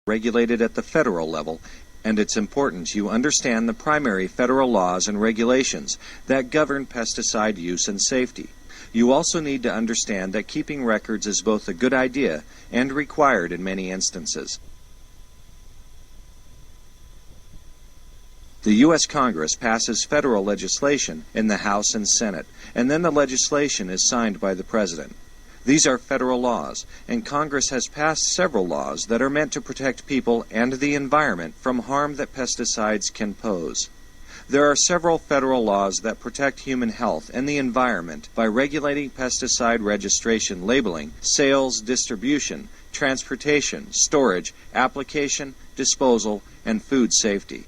regulated at the federal level, and it's important you understand the primary federal laws and regulations that govern pesticide use and safety. You also need to understand that keeping records is both a good idea and required in many instances. The U.S. Congress passes federal legislation in the House and Senate, and then the legislation is signed by the President. These are federal laws, and Congress has passed several laws that are meant to protect people and the environment from harm that pesticides can pose. There are several federal laws that protect human health and the environment by regulating pesticide registration, labeling, sales, distribution, transportation, storage, application, disposal, and food safety.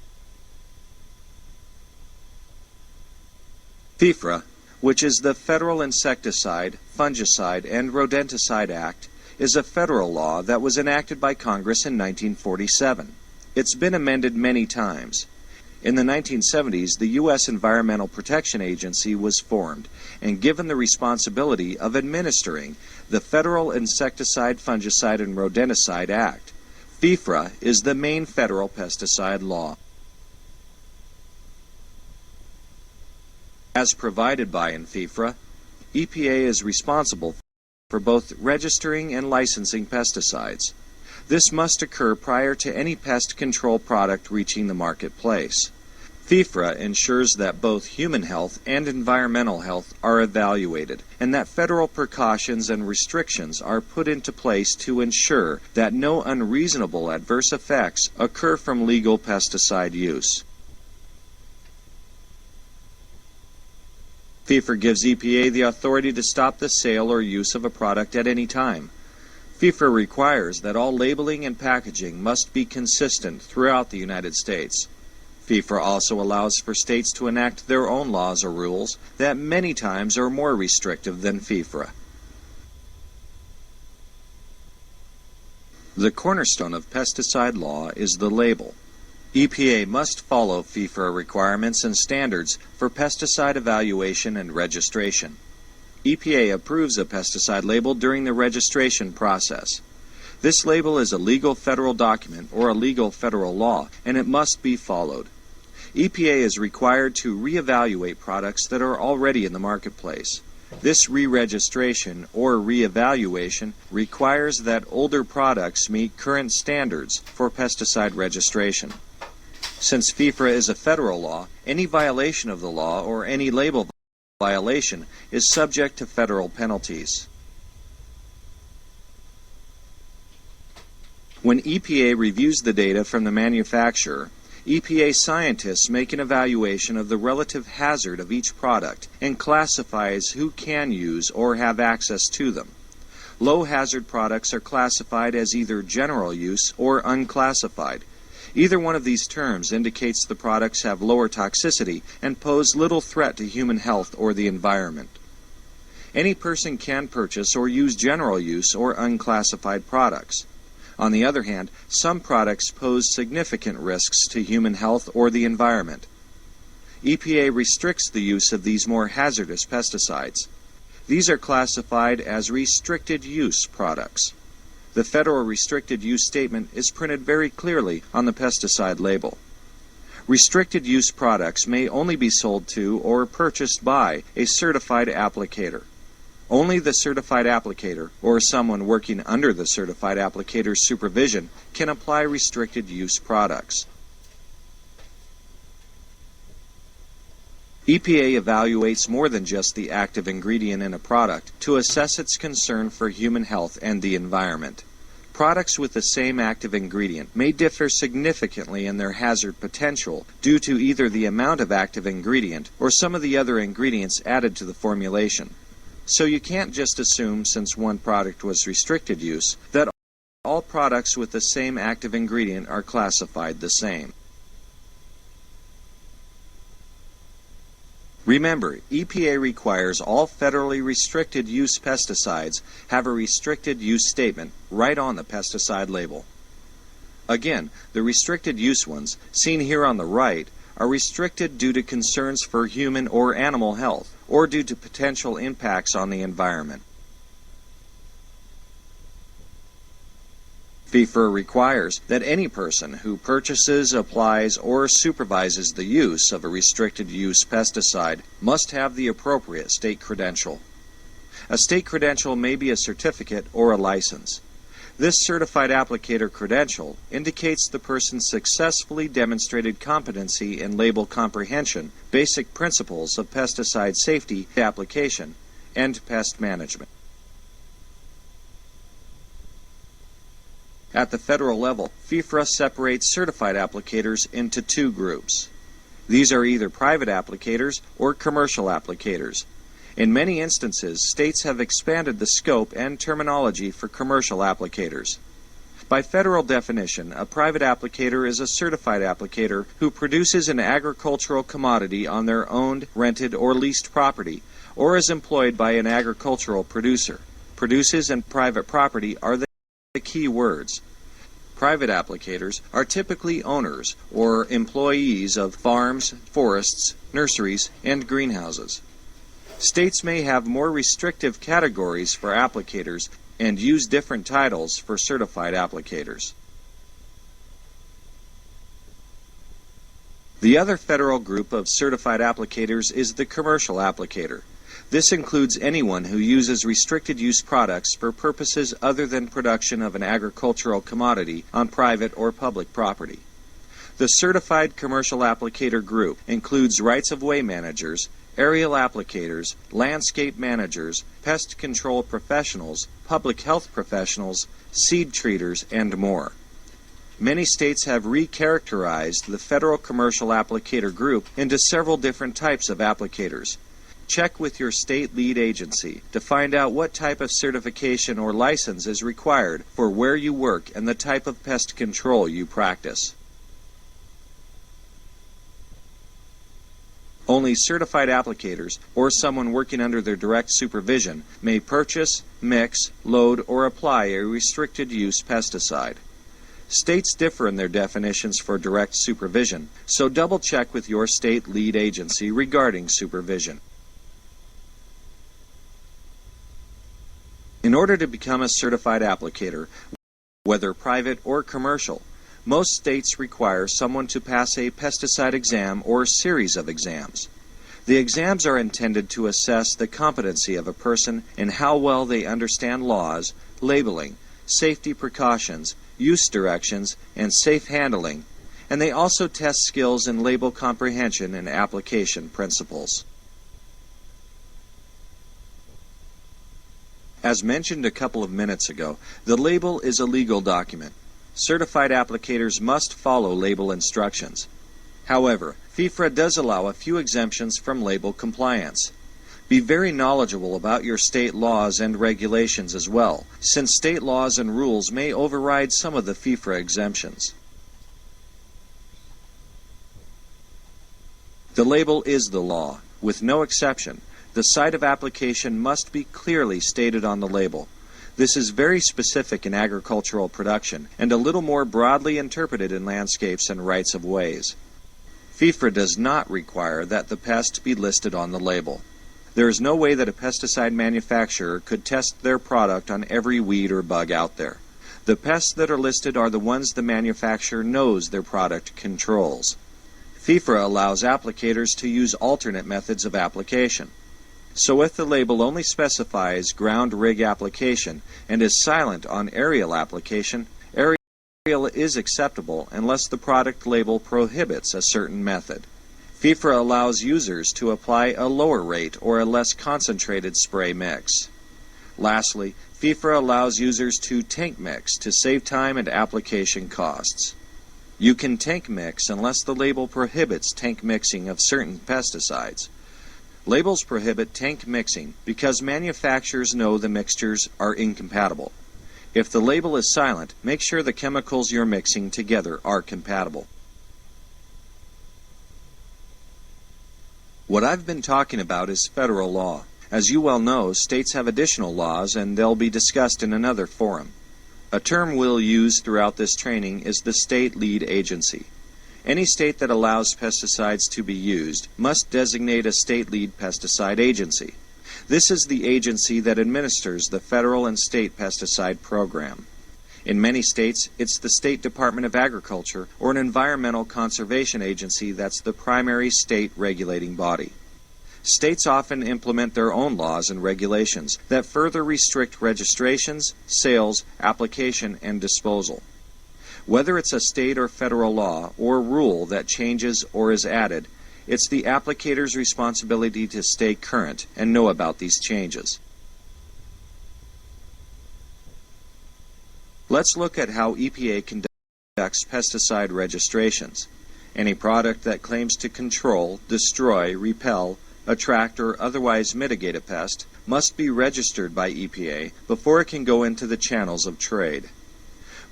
FIFRA, which is the Federal Insecticide, Fungicide, and Rodenticide Act, is a federal law that was enacted by Congress in 1947. It's been amended many times. In the 1970s, the U.S. Environmental Protection Agency was formed and given the responsibility of administering the Federal Insecticide, Fungicide, and Rodenticide Act. FIFRA is the main federal pesticide law. As provided by FIFRA, EPA is responsible for both registering and licensing pesticides. This must occur prior to any pest control product reaching the marketplace. FIFRA ensures that both human health and environmental health are evaluated, and that federal precautions and restrictions are put into place to ensure that no unreasonable adverse effects occur from legal pesticide use. FIFRA gives EPA the authority to stop the sale or use of a product at any time. FIFRA requires that all labeling and packaging must be consistent throughout the United States. FIFRA also allows for states to enact their own laws or rules that many times are more restrictive than FIFRA. The cornerstone of pesticide law is the label. EPA must follow FIFRA requirements and standards for pesticide evaluation and registration. EPA approves a pesticide label during the registration process. This label is a legal federal document or a legal federal law, and it must be followed. EPA is required to reevaluate products that are already in the marketplace. This re-registration or reevaluation requires that older products meet current standards for pesticide registration. Since FIFRA is a federal law, any violation of the law or any label violation is subject to federal penalties. When EPA reviews the data from the manufacturer, EPA scientists make an evaluation of the relative hazard of each product and classifies who can use or have access to them. Low hazard products are classified as either general use or unclassified. Either one of these terms indicates the products have lower toxicity and pose little threat to human health or the environment. Any person can purchase or use general use or unclassified products. On the other hand, some products pose significant risks to human health or the environment. EPA restricts the use of these more hazardous pesticides. These are classified as restricted use products. The federal restricted use statement is printed very clearly on the pesticide label. Restricted use products may only be sold to or purchased by a certified applicator. Only the certified applicator or someone working under the certified applicator's supervision can apply restricted use products. EPA evaluates more than just the active ingredient in a product to assess its concern for human health and the environment. Products with the same active ingredient may differ significantly in their hazard potential due to either the amount of active ingredient or some of the other ingredients added to the formulation. So you can't just assume, since one product was restricted use, that all products with the same active ingredient are classified the same. Remember, EPA requires all federally restricted use pesticides have a restricted use statement right on the pesticide label. Again, the restricted use ones, seen here on the right, are restricted due to concerns for human or animal health, or due to potential impacts on the environment. FIFRA requires that any person who purchases, applies, or supervises the use of a restricted use pesticide must have the appropriate state credential. A state credential may be a certificate or a license. This certified applicator credential indicates the person successfully demonstrated competency in label comprehension, basic principles of pesticide safety application, and pest management. At the federal level, FIFRA separates certified applicators into two groups. These are either private applicators or commercial applicators. In many instances, states have expanded the scope and terminology for commercial applicators. By federal definition, a private applicator is a certified applicator who produces an agricultural commodity on their owned, rented, or leased property, or is employed by an agricultural producer. Produces and private property are the key words. Private applicators are typically owners or employees of farms, forests, nurseries, and greenhouses. States may have more restrictive categories for applicators and use different titles for certified applicators. The other federal group of certified applicators is the commercial applicator. This includes anyone who uses restricted use products for purposes other than production of an agricultural commodity on private or public property. The certified commercial applicator group includes rights-of-way managers, aerial applicators, landscape managers, pest control professionals, public health professionals, seed treaters, and more. Many states have recharacterized the federal commercial applicator group into several different types of applicators. Check with your state lead agency to find out what type of certification or license is required for where you work and the type of pest control you practice. Only certified applicators or someone working under their direct supervision may purchase, mix, load, or apply a restricted use pesticide. States differ in their definitions for direct supervision, so double check with your state lead agency regarding supervision. In order to become a certified applicator, whether private or commercial, most states require someone to pass a pesticide exam or series of exams. The exams are intended to assess the competency of a person and how well they understand laws, labeling, safety precautions, use directions, and safe handling, and they also test skills in label comprehension and application principles. As mentioned a couple of minutes ago, the label is a legal document. Certified applicators must follow label instructions. However, FIFRA does allow a few exemptions from label compliance. Be very knowledgeable about your state laws and regulations as well, since state laws and rules may override some of the FIFRA exemptions. The label is the law, with no exception. The site of application must be clearly stated on the label. This is very specific in agricultural production and a little more broadly interpreted in landscapes and rights of ways. FIFRA does not require that the pest be listed on the label. There is no way that a pesticide manufacturer could test their product on every weed or bug out there. The pests that are listed are the ones the manufacturer knows their product controls. FIFRA allows applicators to use alternate methods of application. So if the label only specifies ground rig application and is silent on aerial application, aerial is acceptable unless the product label prohibits a certain method. FIFRA allows users to apply a lower rate or a less concentrated spray mix. Lastly, FIFRA allows users to tank mix to save time and application costs. You can tank mix unless the label prohibits tank mixing of certain pesticides. Labels prohibit tank mixing because manufacturers know the mixtures are incompatible. If the label is silent, make sure the chemicals you're mixing together are compatible. What I've been talking about is federal law. As you well know, states have additional laws and they'll be discussed in another forum. A term we'll use throughout this training is the state lead agency. Any state that allows pesticides to be used must designate a state lead pesticide agency. This is the agency that administers the federal and state pesticide program. In many states, it's the State Department of Agriculture or an environmental conservation agency that's the primary state regulating body. States often implement their own laws and regulations that further restrict registrations, sales, application, and disposal. Whether it's a state or federal law or rule that changes or is added, it's the applicator's responsibility to stay current and know about these changes. Let's look at how EPA conducts pesticide registrations. Any product that claims to control, destroy, repel, attract, or otherwise mitigate a pest must be registered by EPA before it can go into the channels of trade.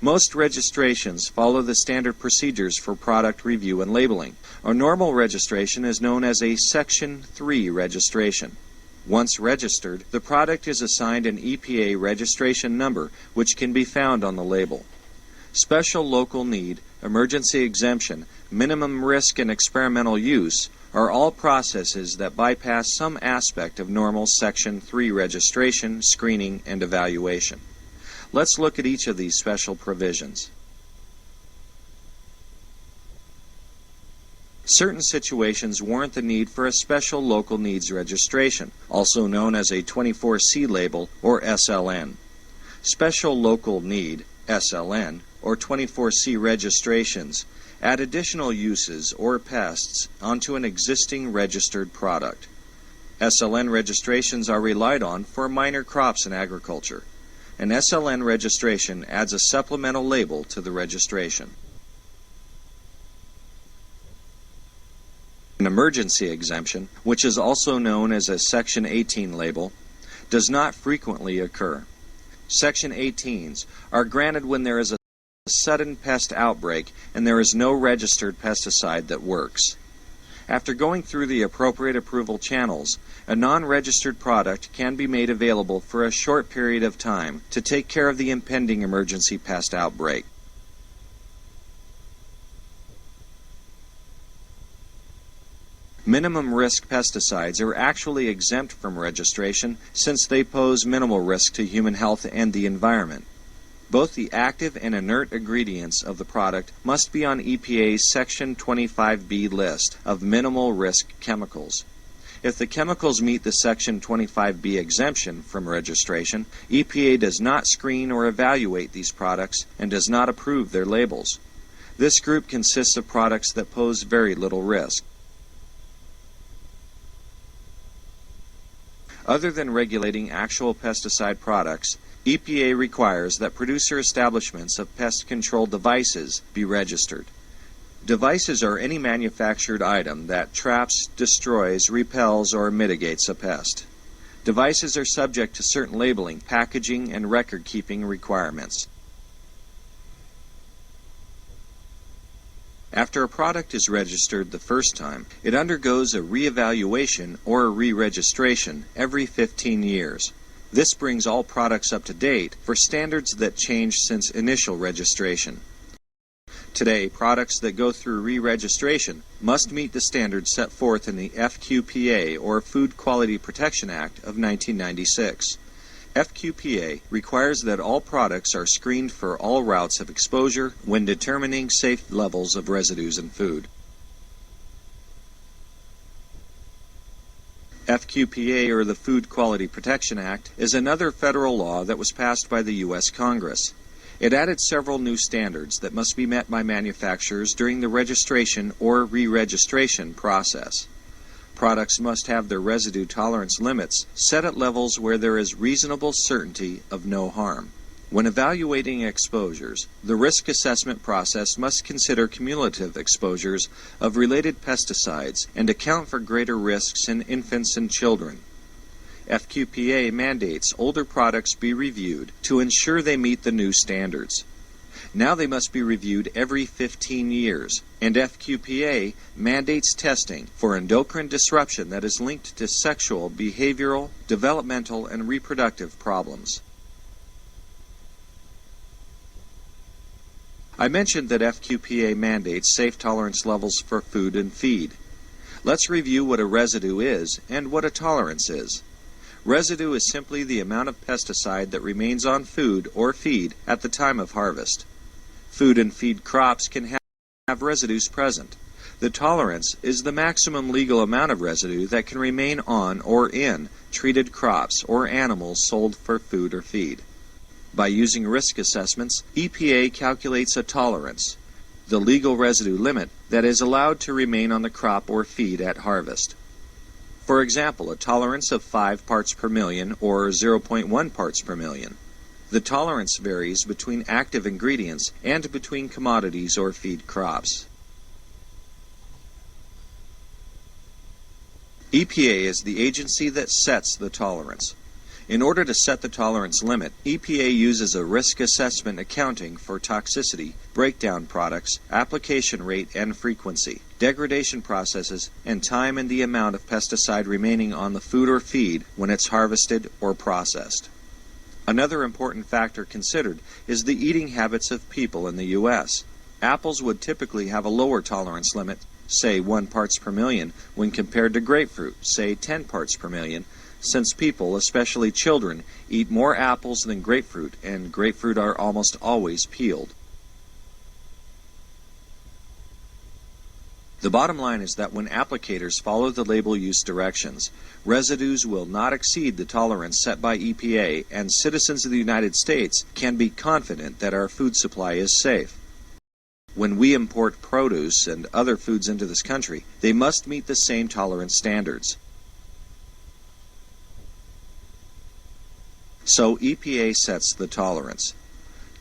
Most registrations follow the standard procedures for product review and labeling. A normal registration is known as a Section 3 registration. Once registered, the product is assigned an EPA registration number, which can be found on the label. Special local need, emergency exemption, minimum risk, and experimental use are all processes that bypass some aspect of normal Section 3 registration, screening, and evaluation. Let's look at each of these special provisions. Certain situations warrant the need for a special local needs registration, also known as a 24C label or SLN. Special local need, SLN, or 24C registrations add additional uses or pests onto an existing registered product. SLN registrations are relied on for minor crops in agriculture. An SLN registration adds a supplemental label to the registration. An emergency exemption, which is also known as a Section 18 label, does not frequently occur. Section 18s are granted when there is a sudden pest outbreak and there is no registered pesticide that works. After going through the appropriate approval channels, a non-registered product can be made available for a short period of time to take care of the impending emergency pest outbreak. Minimum risk pesticides are actually exempt from registration since they pose minimal risk to human health and the environment. Both the active and inert ingredients of the product must be on EPA's Section 25B list of minimal risk chemicals. If the chemicals meet the Section 25B exemption from registration, EPA does not screen or evaluate these products and does not approve their labels. This group consists of products that pose very little risk. Other than regulating actual pesticide products, EPA requires that producer establishments of pest control devices be registered. Devices are any manufactured item that traps, destroys, repels, or mitigates a pest. Devices are subject to certain labeling, packaging, and record-keeping requirements. After a product is registered the first time, it undergoes a re-evaluation or a re-registration every 15 years. This brings all products up to date for standards that change since initial registration. Today, products that go through re-registration must meet the standards set forth in the FQPA, or Food Quality Protection Act of 1996. FQPA requires that all products are screened for all routes of exposure when determining safe levels of residues in food. FQPA, or the Food Quality Protection Act, is another federal law that was passed by the U.S. Congress. It added several new standards that must be met by manufacturers during the registration or re-registration process. Products must have their residue tolerance limits set at levels where there is reasonable certainty of no harm. When evaluating exposures, the risk assessment process must consider cumulative exposures of related pesticides and account for greater risks in infants and children. FQPA mandates older products be reviewed to ensure they meet the new standards. Now they must be reviewed every 15 years, and FQPA mandates testing for endocrine disruption that is linked to sexual, behavioral, developmental, and reproductive problems. I mentioned that FQPA mandates safe tolerance levels for food and feed. Let's review what a residue is and what a tolerance is. Residue is simply the amount of pesticide that remains on food or feed at the time of harvest. Food and feed crops can have residues present. The tolerance is the maximum legal amount of residue that can remain on or in treated crops or animals sold for food or feed. By using risk assessments, EPA calculates a tolerance, the legal residue limit that is allowed to remain on the crop or feed at harvest. For example, a tolerance of 5 parts per million or 0.1 parts per million. The tolerance varies between active ingredients and between commodities or feed crops. EPA is the agency that sets the tolerance. In order to set the tolerance limit, EPA uses a risk assessment accounting for toxicity, breakdown products, application rate and frequency, degradation processes, and time and the amount of pesticide remaining on the food or feed when it's harvested or processed. Another important factor considered is the eating habits of people in the U.S. Apples would typically have a lower tolerance limit, say 1 parts per million, when compared to grapefruit, say 10 parts per million, since people, especially children, eat more apples than grapefruit, and grapefruit are almost always peeled. The bottom line is that when applicators follow the label use directions, residues will not exceed the tolerance set by EPA, and citizens of the United States can be confident that our food supply is safe. When we import produce and other foods into this country, they must meet the same tolerance standards. So EPA sets the tolerance.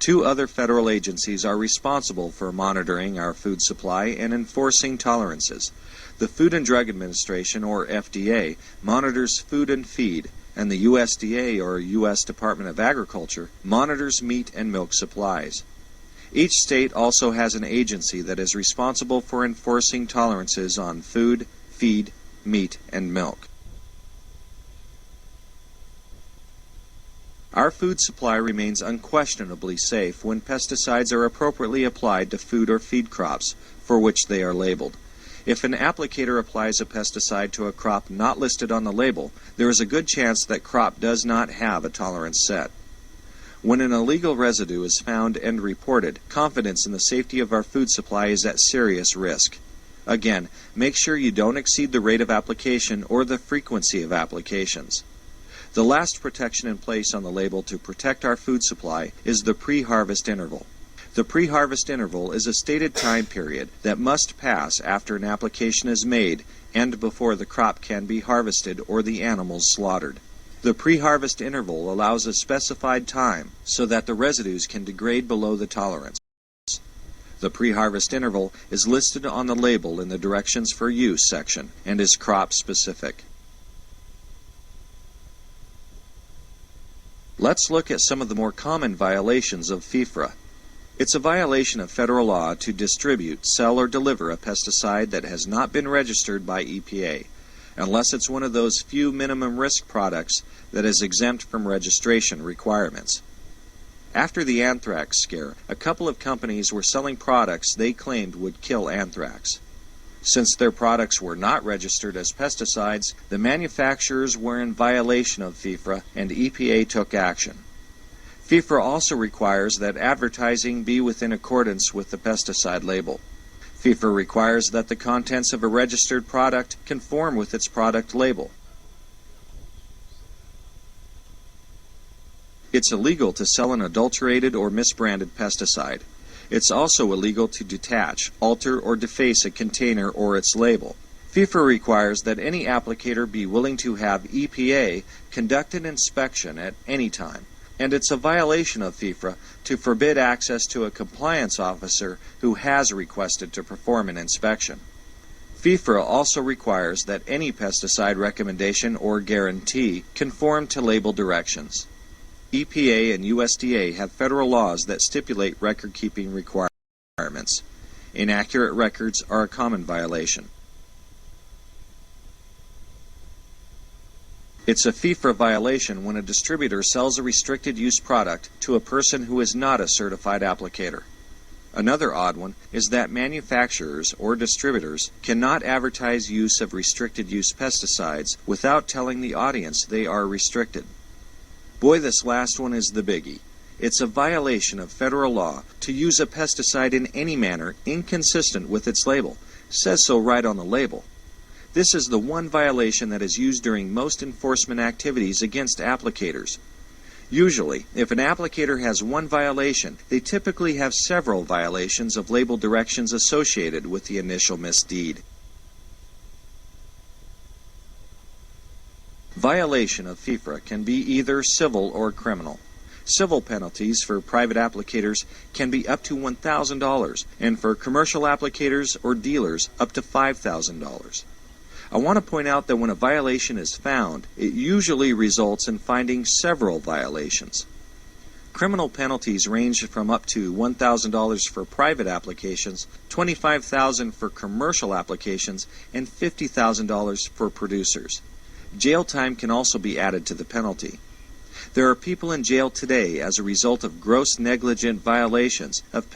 2 other federal agencies are responsible for monitoring our food supply and enforcing tolerances. The Food and Drug Administration, or FDA, monitors food and feed, and the USDA, or U.S. Department of Agriculture, monitors meat and milk supplies. Each state also has an agency that is responsible for enforcing tolerances on food, feed, meat, and milk. Our food supply remains unquestionably safe when pesticides are appropriately applied to food or feed crops for which they are labeled. If an applicator applies a pesticide to a crop not listed on the label, there is a good chance that crop does not have a tolerance set. When an illegal residue is found and reported, confidence in the safety of our food supply is at serious risk. Again, make sure you don't exceed the rate of application or the frequency of applications. The last protection in place on the label to protect our food supply is the pre-harvest interval. The pre-harvest interval is a stated time period that must pass after an application is made and before the crop can be harvested or the animals slaughtered. The pre-harvest interval allows a specified time so that the residues can degrade below the tolerance. The pre-harvest interval is listed on the label in the Directions for Use section and is crop specific. Let's look at some of the more common violations of FIFRA. It's a violation of federal law to distribute, sell, or deliver a pesticide that has not been registered by EPA, unless it's one of those few minimum risk products that is exempt from registration requirements. After the anthrax scare, a couple of companies were selling products they claimed would kill anthrax. Since their products were not registered as pesticides, the manufacturers were in violation of FIFRA and EPA took action. FIFRA also requires that advertising be within accordance with the pesticide label. FIFRA requires that the contents of a registered product conform with its product label. It's illegal to sell an adulterated or misbranded pesticide. It's also illegal to detach, alter, or deface a container or its label. FIFRA requires that any applicator be willing to have EPA conduct an inspection at any time, and it's a violation of FIFRA to forbid access to a compliance officer who has requested to perform an inspection. FIFRA also requires that any pesticide recommendation or guarantee conform to label directions. EPA and USDA have federal laws that stipulate record-keeping requirements. Inaccurate records are a common violation. It's a FIFRA violation when a distributor sells a restricted use product to a person who is not a certified applicator. Another odd one is that manufacturers or distributors cannot advertise use of restricted-use pesticides without telling the audience they are restricted. Boy, this last one is the biggie. It's a violation of federal law to use a pesticide in any manner inconsistent with its label. It says so right on the label. This is the one violation that is used during most enforcement activities against applicators. Usually, if an applicator has one violation, they typically have several violations of label directions associated with the initial misdeed. Violation of FIFRA can be either civil or criminal. Civil penalties for private applicators can be up to $1,000, and for commercial applicators or dealers up to $5,000. I want to point out that when a violation is found, it usually results in finding several violations. Criminal penalties range from up to $1,000 for private applications, $25,000 for commercial applications, and $50,000 for producers. Jail time can also be added to the penalty. There are people in jail today as a result of gross negligent violations of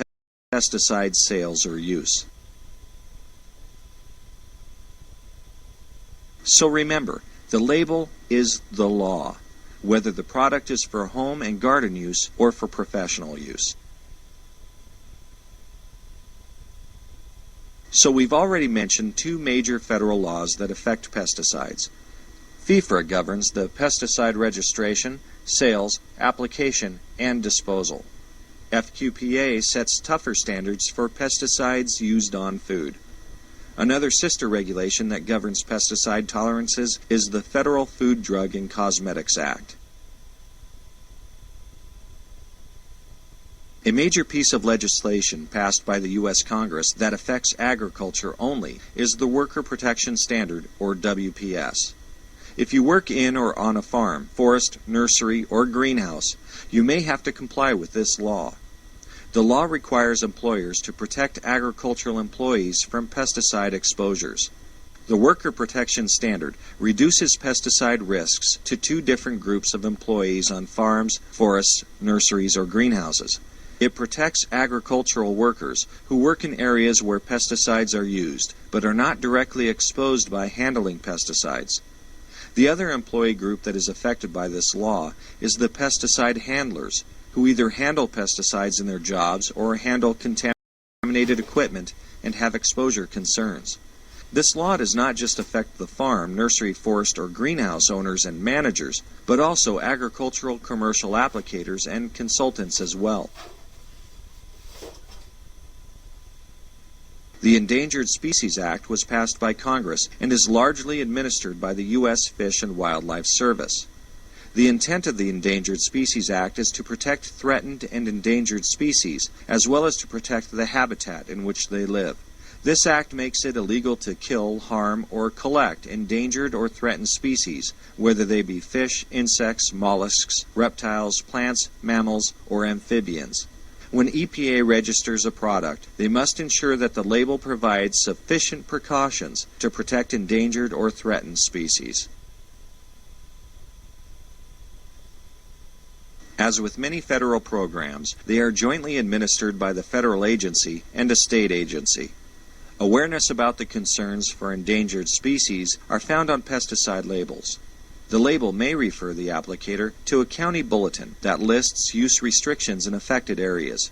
pesticide sales or use. So remember, the label is the law, whether the product is for home and garden use or for professional use. So we've already mentioned two major federal laws that affect pesticides. FIFRA governs the pesticide registration, sales, application, and disposal. FQPA sets tougher standards for pesticides used on food. Another sister regulation that governs pesticide tolerances is the Federal Food, Drug, and Cosmetics Act. A major piece of legislation passed by the U.S. Congress that affects agriculture only is the Worker Protection Standard, or WPS. If you work in or on a farm, forest, nursery, or greenhouse, you may have to comply with this law. The law requires employers to protect agricultural employees from pesticide exposures. The Worker Protection Standard reduces pesticide risks to two different groups of employees on farms, forests, nurseries, or greenhouses. It protects agricultural workers who work in areas where pesticides are used, but are not directly exposed by handling pesticides. The other employee group that is affected by this law is the pesticide handlers, who either handle pesticides in their jobs or handle contaminated equipment and have exposure concerns. This law does not just affect the farm, nursery, forest, or greenhouse owners and managers, but also agricultural commercial applicators and consultants as well. The Endangered Species Act was passed by Congress and is largely administered by the U.S. Fish and Wildlife Service. The intent of the Endangered Species Act is to protect threatened and endangered species, as well as to protect the habitat in which they live. This act makes it illegal to kill, harm, or collect endangered or threatened species, whether they be fish, insects, mollusks, reptiles, plants, mammals, or amphibians. When EPA registers a product, they must ensure that the label provides sufficient precautions to protect endangered or threatened species. As with many federal programs, they are jointly administered by the federal agency and a state agency. Awareness about the concerns for endangered species are found on pesticide labels. The label may refer the applicator to a county bulletin that lists use restrictions in affected areas.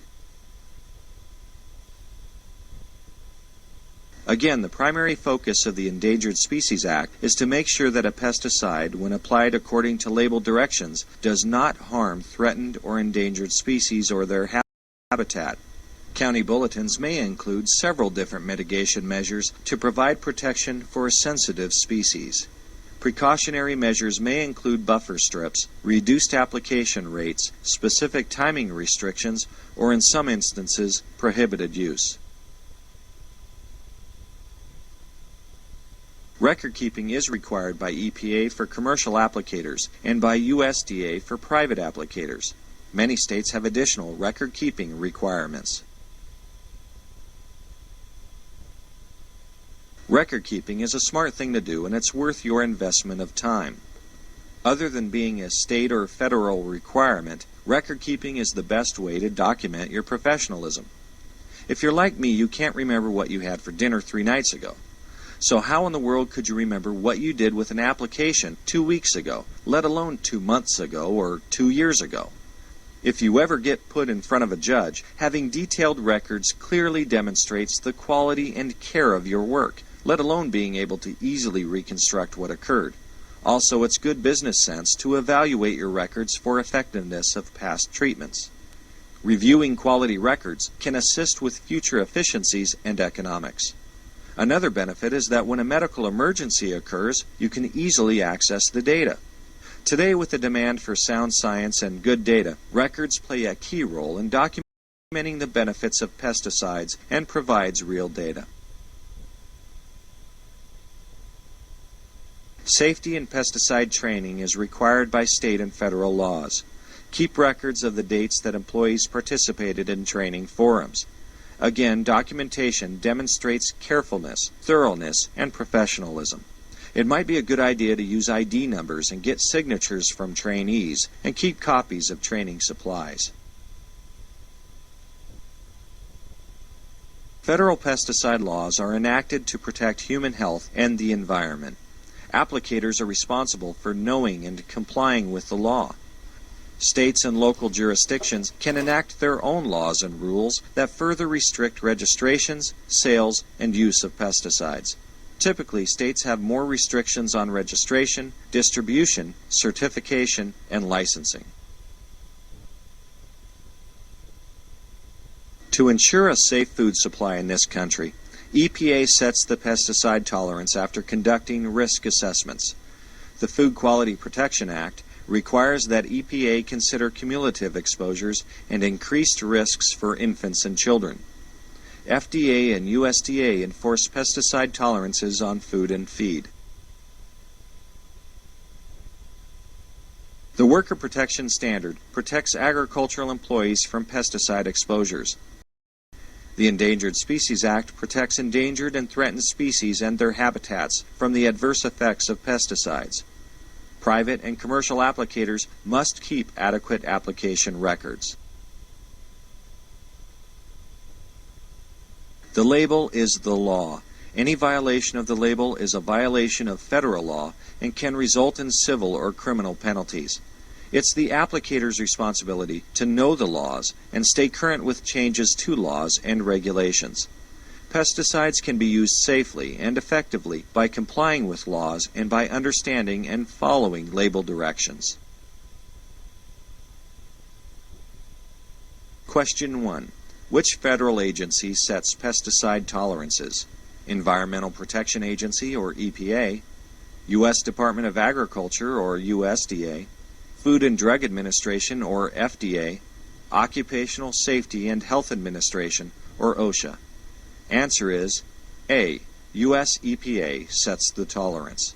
Again, the primary focus of the Endangered Species Act is to make sure that a pesticide, when applied according to label directions, does not harm threatened or endangered species or their habitat. County bulletins may include several different mitigation measures to provide protection for a sensitive species. Precautionary measures may include buffer strips, reduced application rates, specific timing restrictions, or in some instances, prohibited use. Record keeping is required by EPA for commercial applicators and by USDA for private applicators. Many states have additional record keeping requirements. Record keeping is a smart thing to do, and it's worth your investment of time. Other than being a state or federal requirement, record keeping is the best way to document your professionalism. If you're like me, you can't remember what you had for dinner 3 nights ago. So how in the world could you remember what you did with an application 2 weeks ago, let alone 2 months ago or 2 years ago? If you ever get put in front of a judge, having detailed records clearly demonstrates the quality and care of your work, let alone being able to easily reconstruct what occurred. Also, it's good business sense to evaluate your records for effectiveness of past treatments. Reviewing quality records can assist with future efficiencies and economics. Another benefit is that when a medical emergency occurs, you can easily access the data. Today, with the demand for sound science and good data, records play a key role in documenting the benefits of pesticides and provides real data. Safety and pesticide training is required by state and federal laws. Keep records of the dates that employees participated in training forums. Again, documentation demonstrates carefulness, thoroughness, and professionalism. It might be a good idea to use ID numbers and get signatures from trainees and keep copies of training supplies. Federal pesticide laws are enacted to protect human health and the environment. Applicators are responsible for knowing and complying with the law. States and local jurisdictions can enact their own laws and rules that further restrict registrations, sales, and use of pesticides. Typically, states have more restrictions on registration, distribution, certification, and licensing. To ensure a safe food supply in this country, EPA sets the pesticide tolerance after conducting risk assessments. The Food Quality Protection Act requires that EPA consider cumulative exposures and increased risks for infants and children. FDA and USDA enforce pesticide tolerances on food and feed. The Worker Protection Standard protects agricultural employees from pesticide exposures. The Endangered Species Act protects endangered and threatened species and their habitats from the adverse effects of pesticides. Private and commercial applicators must keep adequate application records. The label is the law. Any violation of the label is a violation of federal law and can result in civil or criminal penalties. It's the applicator's responsibility to know the laws and stay current with changes to laws and regulations. Pesticides can be used safely and effectively by complying with laws and by understanding and following label directions. Question 1. Which federal agency sets pesticide tolerances? Environmental Protection Agency, or EPA, U.S. Department of Agriculture, or USDA, Food and Drug Administration, or FDA, Occupational Safety and Health Administration, or OSHA? Answer is A. U.S. EPA sets the tolerance.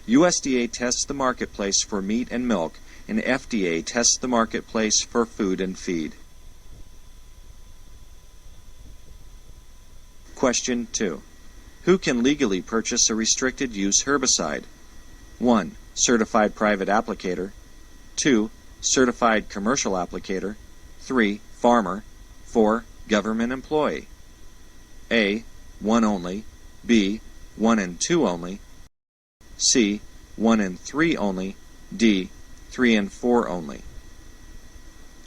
USDA tests the marketplace for meat and milk, and FDA tests the marketplace for food and feed. Question 2. Who can legally purchase a restricted use herbicide? 1. Certified private applicator. 2. Certified commercial applicator. 3. Farmer. 4. Government employee. A. 1 only. B. 1 and 2 only. C. 1 and 3 only. D. 3 and 4 only.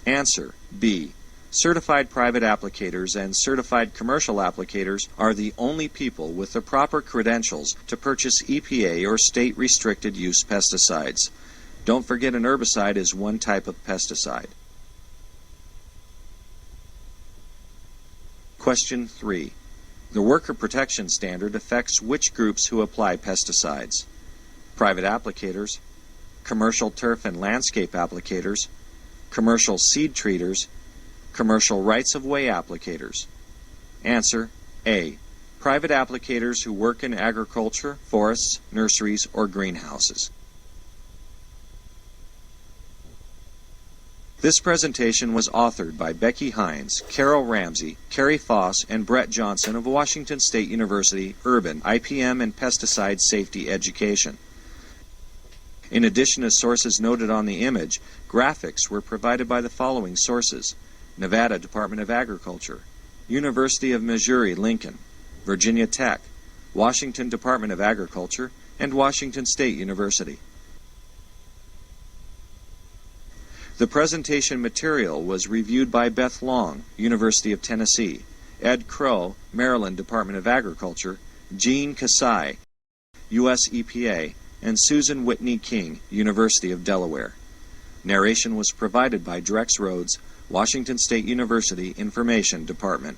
Answer B. Certified private applicators and certified commercial applicators are the only people with the proper credentials to purchase EPA or state restricted use pesticides. Don't forget an herbicide is one type of pesticide. Question 3. The Worker Protection Standard affects which groups who apply pesticides? Private applicators, commercial turf and landscape applicators, commercial seed treaters, commercial rights-of-way applicators. Answer A. Private applicators who work in agriculture, forests, nurseries, or greenhouses. This presentation was authored by Becky Hines, Carol Ramsey, Carrie Foss, and Brett Johnson of Washington State University Urban IPM and Pesticide Safety Education. In addition to sources noted on the image, graphics were provided by the following sources: Nevada Department of Agriculture, University of Missouri-Lincoln, Virginia Tech, Washington Department of Agriculture, and Washington State University. The presentation material was reviewed by Beth Long, University of Tennessee, Ed Crow, Maryland Department of Agriculture, Jean Kasai, U.S. EPA, and Susan Whitney King, University of Delaware. Narration was provided by Drex Rhodes, Washington State University Information Department.